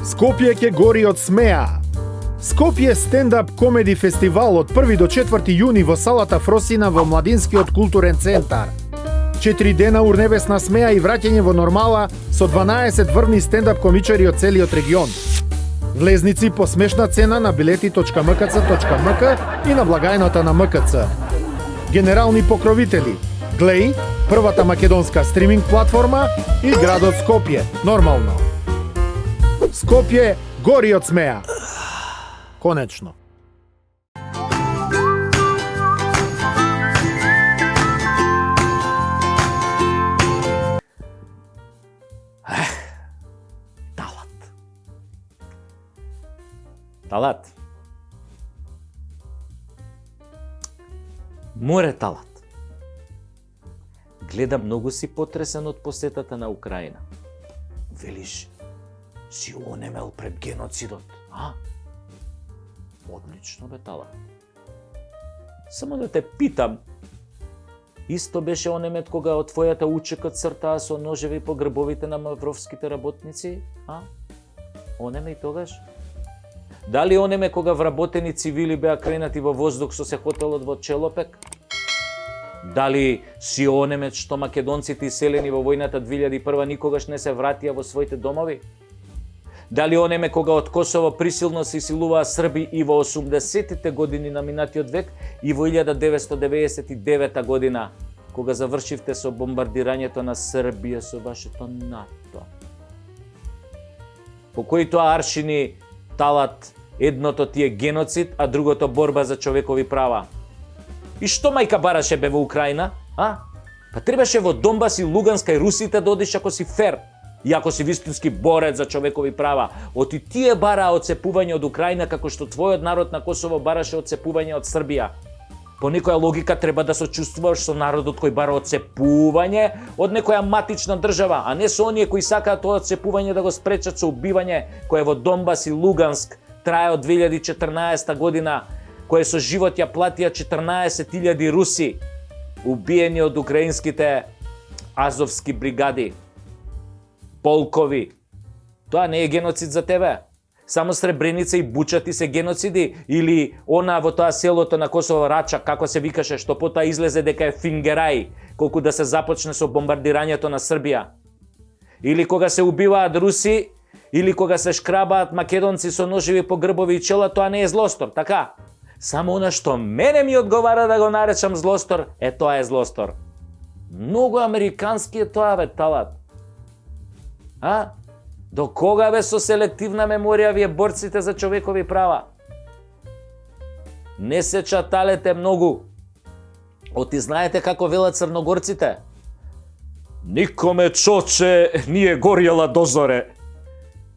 Скопје ќе гори од смеа. Скопје стендап комеди фестивал од 1 до 4 јуни во салата Фросина во Младинскиот културен центар. 4 дена урнебесна смеа и враќање во нормала со 12 врвни стендап комичари од целиот регион. Влезници по смешна цена на билети.mkc.mk и на благајната на МКЦ. Генерални покровители: Глеј, првата македонска стриминг платформа и градот Скопје. Нормално. Скопје гори од смеа. Конечно. Талат. Море Талат. Гледам, многу си потресен од посетата на Украина. Велиш, си онемел пред геноцидот, а? Одлично бе, Талат. Само да те питам, исто беше онемет кога од твојата УЧК цртаа со ножеви по грбовите на мавровските работници, а? Онеме и тогаш? Дали онеме кога вработени цивили беа кренати во воздух со се хотелот во Челопек? Дали си онемет што македонците иселени во војната 2001 никогаш не се вратија во своите домови? Дали онеме кога од Косово присилно се исилуваа срби и во 80-тите години на минатиот век и во 1999 година, кога завршивте со бомбардирањето на Србија со вашето НАТО? По кои тоа аршини, Талат, едното ти е геноцид, а другото борба за човекови права? И што мајка бараше бе во Украина, а? Па требаше во Донбас и Луганска и русите да одиш ако си фер и ако си вистински борец за човекови права. Оти тие бараа одцепување од Украина како што твојот народ на Косово бараше одцепување од Србија. По некоја логика треба да сочувствуваш со народот кој бара одцепување од некоја матична држава, а не со оние кои сакаат тоа одцепување да го спречат со убивање кое во Донбас и Луганск трае од 2014 година, кое со живот ја платија 14.000 руси, убиени од украинските азовски бригади, полкови. Тоа не е геноцид за тебе? Само Сребреница и Буча ти се геноциди? Или она во тоа селото на Косово Рача, како се викаше, што потоа излезе дека е Фингерај, колку да се започне со бомбардирањето на Србија? Или кога се убиваат руси, или кога се шкрабаат македонци со ножеви по грбови и чела, тоа не е злостор, така? Само она што мене ми одговара да го наречам злостор, тоа е злостор. Многу американски е тоа, бе, Талат. А? До кога бе со селективна меморија вие борците за човекови права? Не се чаталете многу. Оти знаете како велат црногорците? Никоме чоче ние горјала дозоре.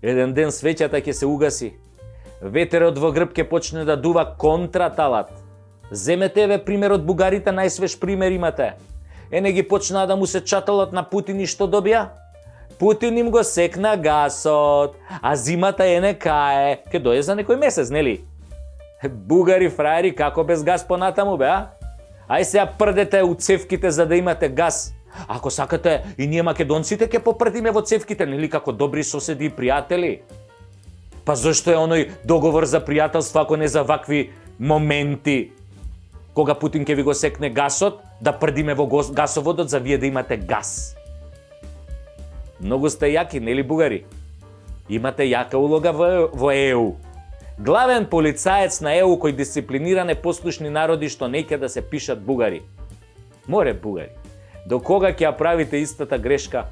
Еден ден свеќата ќе се угаси. Ветерот во грб ќе почне да дува контра, Талат. Земете ве пример од бугарите, најсвеж пример имате. Не ги почнаа да му се чаталат на Путин и што добија? Путин им го секна гасот, а зимата не кае. Ке дојде за некој месец, нели? Бугари фраери, како без газ понатаму, бе, а? Ај сега прдете у цевките за да имате газ. Ако сакате, и ние македонците ќе попрдиме во цевките, нели, како добри соседи и пријатели? Па зашто е оној договор за пријателство, ако не за вакви моменти? Кога Путин ќе ви го секне гасот, да прдиме во гасоводот за вие да имате газ. Многу сте јаки, нели, бугари? Имате јака улога во ЕУ. Главен полицаец на ЕУ кој дисциплинира непослушни народи што не ќе да се пишат бугари. Море, бугари, до кога ќе ја правите истата грешка?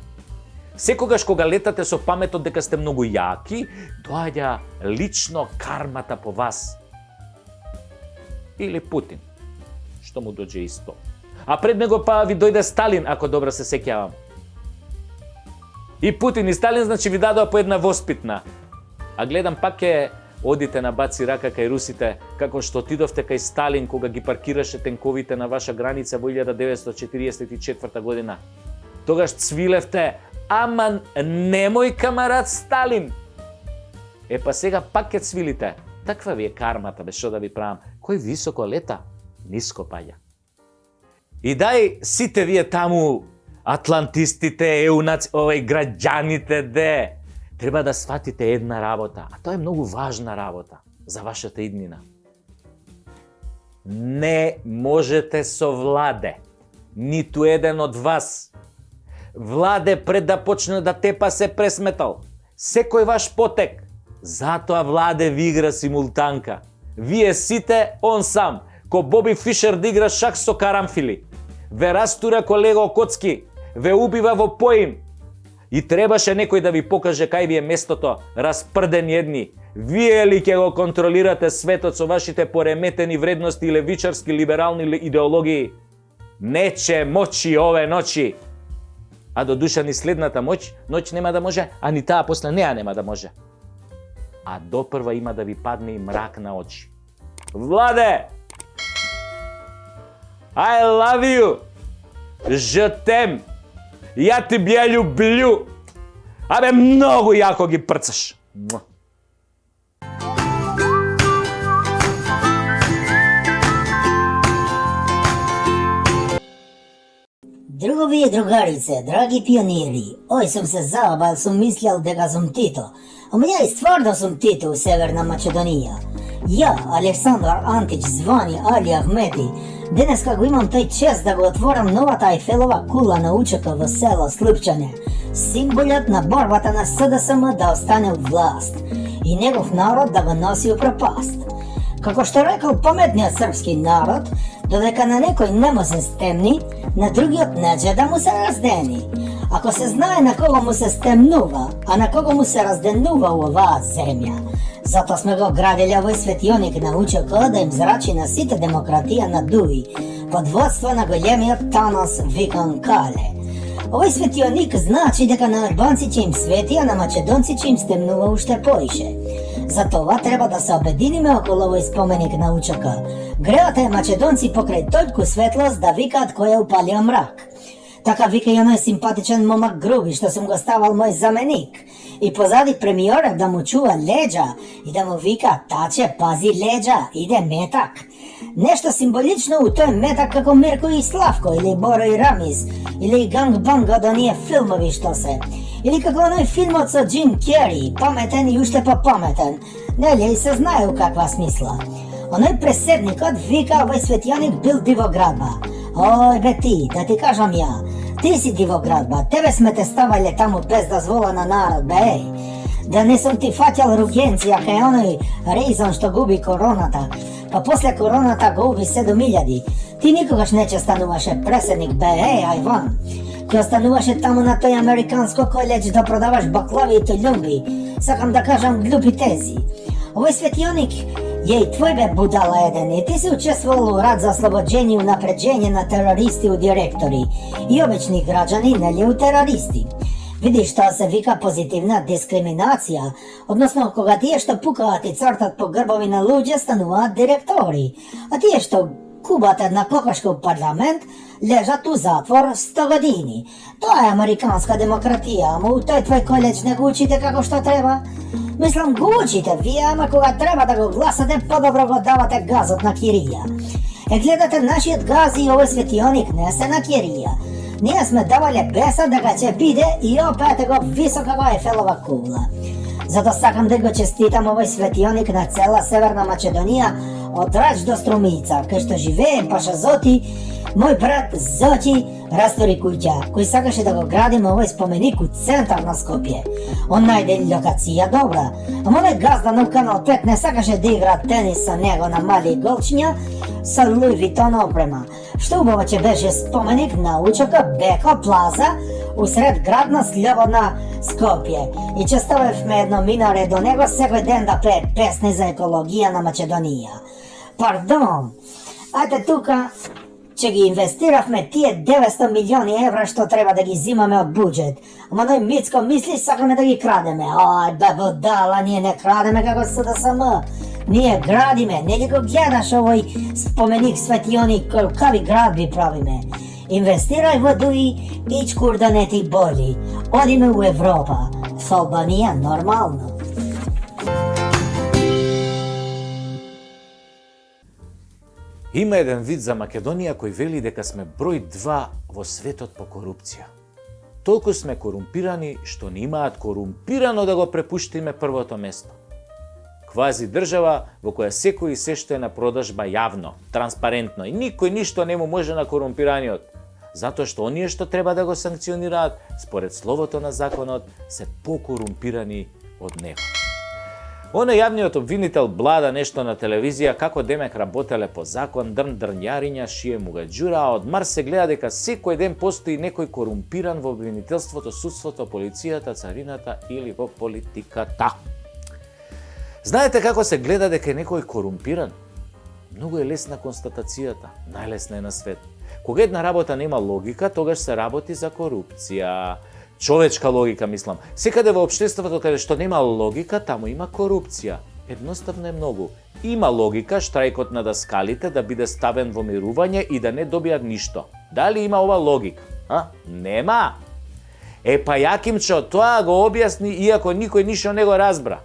Секогаш кога летате со паметот дека сте многу јаки, доаѓа лично кармата по вас. Или Путин, што му доđe исто. А пред него па ви дојде Сталин, ако добро се сеќавам. И Путин и Сталин, значи, ви дадоа по една воспитна. А гледам пак ќе одите на баци рака кај русите, како што отидовте кај Сталин кога ги паркираше тенковите на ваша граница во 1944 година. Тогаш цвилевте: "Аман немој, камарат Сталин!" Па сега пак ќе цвилите. Таква ви е кармата, бе, што да ви правам. Кој високо лета, ниско паѓа. И дај сите вие таму, атлантистите, граѓаните, Треба да сватите една работа, а тоа е многу важна работа за вашата иднина. Не можете со Владе, ниту еден од вас. Владе пред да почне да тепа се пресметал. Секој ваш потек. Затоа Владе ви игра симултанка. Вие сите, он сам, ко Боби Фишер да игра шак со карамфили. Ве растура колего коцки, ве убива во поим. И требаше некој да ви покаже кај ви е местото, распрдени едни. Вие ли ќе го контролирате светот со вашите пореметени вредности и левичарски либерални идеологии? Нече мочи ове ночи. А до душа ни следната ноќ нема да може, а ни таа после неа нема да може. А допрва има да ви падне и мрак на очи. Владе! I love you! Je t'aime! Ja тебя люблю! Абе, многу јако ги прцаш! Другови и другарице, драги пионири, ој сум се заобал, сум мислел дека сум Тито. У мене и стварно сум Тито у Северна Македонија. Ја, Александар Антич, звани Али Ахмети, денеска го имам тој чест да го отворам новата Айфелова кула на УЧК во село Слупчане, символот на борбата на СДСМ да остане у власт и негов народ да го носи у пропаст. Како што рекол паметниот српски народ, додека на некој не му се стемни, на другиот неđe да му се раздени. Ако се знае на кого му се стемнува, а на кого му се разденува у оваа земја. Зато сме го градили овој светионик на УЧК да им зрачи на сите демократија на Дуи, под водство на големиот Танос викан Кале. Овој светионик значи дека на албанци ќе им свети, а на македонци ќе им стемнува уште поише. Затова треба да се обединиме околу овој споменик на УЧК. Греате македонци покрај толку светлост да викаат кој е упалио мрак. Така вика и оној симпатичен момак Груби што сум го ставал мој заменик. И позади премиорот да му чува леđa и да му вика таче пази леđa, иде метак. Нешто символично у тој метак како Мирко и Славко или Боро и Рамис или Ганг-банг од оние филмови што се. Или како оној филмот со Джим Кери, паметен и уште попаметен. Нели, се знае у каква смисла. Оној преседникот вика овој светјаник бил дивоградба. Ој бе ти, да ти кажам ја, ти си дивоградба, тебе сме те ставале таму без дозвола на народ, бе еј. Да не сум ти фаќал ругенција кај оној Рейзон што губи короната, па после короната го уби 7000. Ти никогаш не ќе стануваше преседник, бе еј, ајван. Ќе остануваше таму на тој американско колеđ да продаваш баклави и толјумби. Сакам да кажам глупи тези. Овој светионик е и твој бе будала еден и ти си учествувал у рад за ослобоđење и унапреđење на терористи у директори и обични граđани, нели у терористи. Видиш, тоа се вика позитивна дискриминација, односно кога тие што пукаат и цртат по грбови на луѓе стануваат директори, а тие што кубат една кокошка у парламент лежат у затвор 100 години. Тоа е американска демократија, ама у тој твој колеđ не го учите како што треба. Мислам, го учите вие, ама кога треба да го гласате, подобро го давате газот на кирија. Гледате, нашиот газ и овој светионик не се на кирија. Ние сме давале беса дека ќе биде и опет го висока во Ефелова кула. Зато сакам да го честитам овој светионик на цела Северна Македонија, од Рач до Струмица, кај што живее Паша Зоти, мој брат Зоти растори куќа, кој сакаше да го градиме овој споменик у центар на Скопје. Он најде локација добра, ама оној газда на Канал 5 не сакаше да игра тенис со него на мали голчња со Луи Витон опрема. Што убаво ќе беше споменик на УЧК Беко Плаза усред градна слободна Скопје. И честовевме едно минаре до него секој ден да пее песни за екологија на Македонија. Пардон, ајде тука че ги инвестиравме тие 900 милиони евра што треба да ги зимаме од буџет. Ама ној Мицко мисли сакаме да ги крадеме. Ај бе будала, ние не крадеме како СДСМ. Ние градиме, не ли го гледаш овој споменик светионик какви градби правиме. Инвестирај во Дуи, ич да не ти боли. Одиме у Европа. Со Албанија нормално. Има еден вид за Македонија кој вели дека сме број 2 во светот по корупција. толку сме корумпирани што не имаат корумпирано да го препуштиме првото место. Квази држава во која секој се што е на продажба јавно, транспарентно и никој ништо не му може на корумпираниот, затоа што оние што треба да го санкционираат според словото на законот се покорумпирани од него. Оној јавниот обвинител блада нешто на телевизија како демек работеле по закон, дрнјариња, шие мугаџура, а од Марс се гледа дека секој ден постои некој корумпиран во обвинителството, судството, полицијата, царината или во политиката. Знаете како се гледа дека е некој корумпиран? Многу е лесна констатацијата, најлесна е на свет. Кога една работа нема логика, тогаш се работи за корупција. Човечка логика, мислам. Секаде во општеството каде што нема логика, таму има корупција. Едноставно е многу. Има логика штрајкот на даскалите да биде ставен во мирување и да не добијат ништо. Дали има ова логика? Нема. Па Јакимчо тоа го објасни иако никој ништо не го разбра.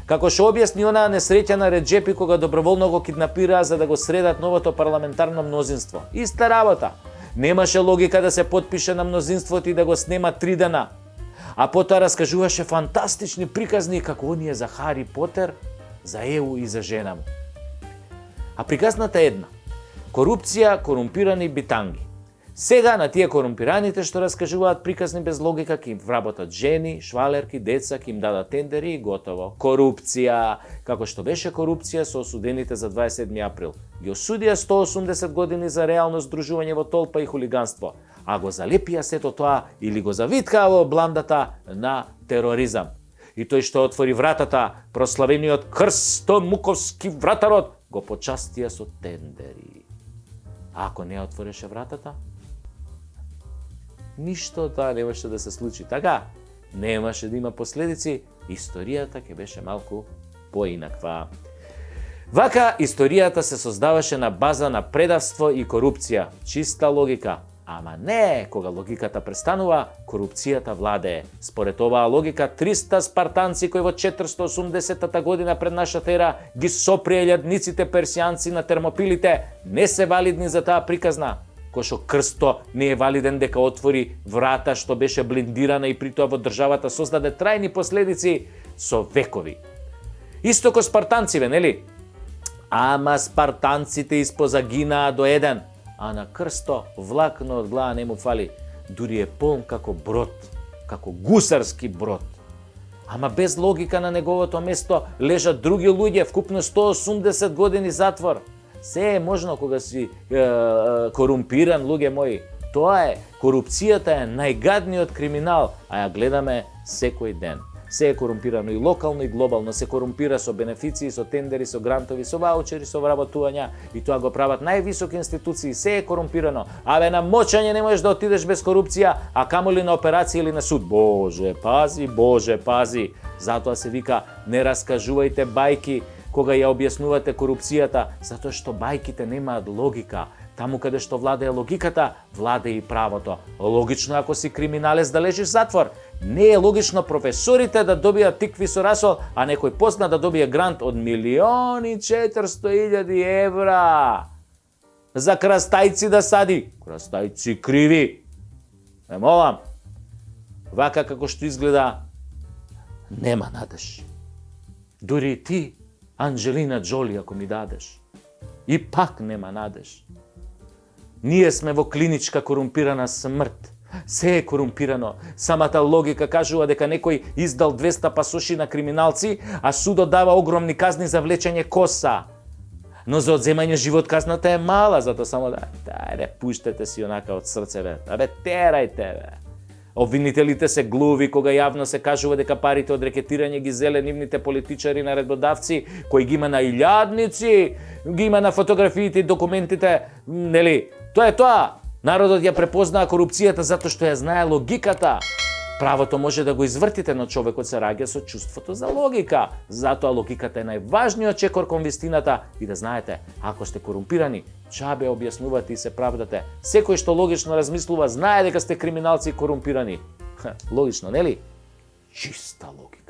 Како што објасни онаа несреќена Реджепи кога доброволно го киднапираа за да го средат новото парламентарно мнозинство. Иста работа. Немаше логика да се потпише на мнозинството и да го снема 3 дена. А потоа раскажуваше фантастични приказни како оние за Хари Потер, за ЕУ и за жена му. А приказната е една. Корупција, корумпирани битанги. Сега на тие корумпираните што раскажуваат приказни без логика ќе им вработат жени, швалерки, деца, ќе им дадат тендери и готово. Корупција, како што беше корупција со осудените за 27 април. Ги осудија 180 години за реално здружување во толпа и хулиганство, а го залепија сето тоа или го завиткаа во бландата на тероризам. И тој што отвори вратата, прославениот крстомуковски вратарот, го почастија со тендери. А ако не отвореше вратата, ништо тоа немаше да се случи. Така, немаше да има последици, историјата ќе беше малку поинаква. Вака, историјата се создаваше на база на предавство и корупција, чиста логика. Ама не, кога логиката престанува, корупцијата владее. Според оваа логика, 300 спартанци кои во 480 година пред нашата ера ги соприја лјадниците персијанци на Термопилите, не се валидни за таа приказна. Кој што Крсто не е валиден дека отвори врата што беше блиндирана и при тоа во државата создаде трајни последици со векови. Исто ко спартанциве, нели? Ама спартанците испозагинаа до еден, а на Крсто влакно од глава не му фали. Дури е полн како брод, како гусарски брод. Ама без логика на неговото место лежат други луѓе, вкупно 180 години затвор. Се е можно кога си корумпиран, луѓе мои. Тоа е, корупцијата е најгадниот криминал, а ја гледаме секој ден. Се е корумпирано и локално и глобално, се корумпира со бенефиции, со тендери, со грантови, со ваучери, со вработувања и тоа го прават највисоки институции, се е корумпирано. Абе на мочање не можеш да отидеш без корупција, а камоли на операција или на суд. Боже, пази. Затоа се вика не раскажувајте бајки кога ја објаснувате корупцијата, затоа што бајките немаат логика. Таму каде што владее логиката, владее и правото. Логично ако си криминалец да лежиш затвор. Не е логично професорите да добијат тикви со расол, а некој познат да добие грант од 1.400.000 евра. За крастајци да сади. Крастајци криви. Ме молам. Вака како што изгледа, нема надеж. Дури и ти, Анджелина Джоли, ако ми дадеш. И пак нема надеж. Ние сме во клиничка корумпирана смрт. Се е корумпирано. Самата логика кажува дека некој издал 200 пасоши на криминалци, а судот дава огромни казни за влечење коса. Но за одземање живот казната е мала, затоа само пуштете си онака од срце, бе. Абе, терајте, бе. Обвинителите се глуви кога јавно се кажува дека парите од рекетирање ги зеле нивните политичари наредбодавци, кои ги има на илјадници, ги има на фотографиите и документите, нели? Тоа е тоа. Народот ја препознаа корупцијата затоа што ја знае логиката. Правото може да го извртите, но човекот се раѓа со чувството за логика. Затоа логиката е најважниот чекор кон вистината и да знаете, ако сте корумпирани, чабе објаснувате и се правдате. Секој што логично размислува знае дека сте криминалци и корумпирани. Логично, нели? Чиста логика.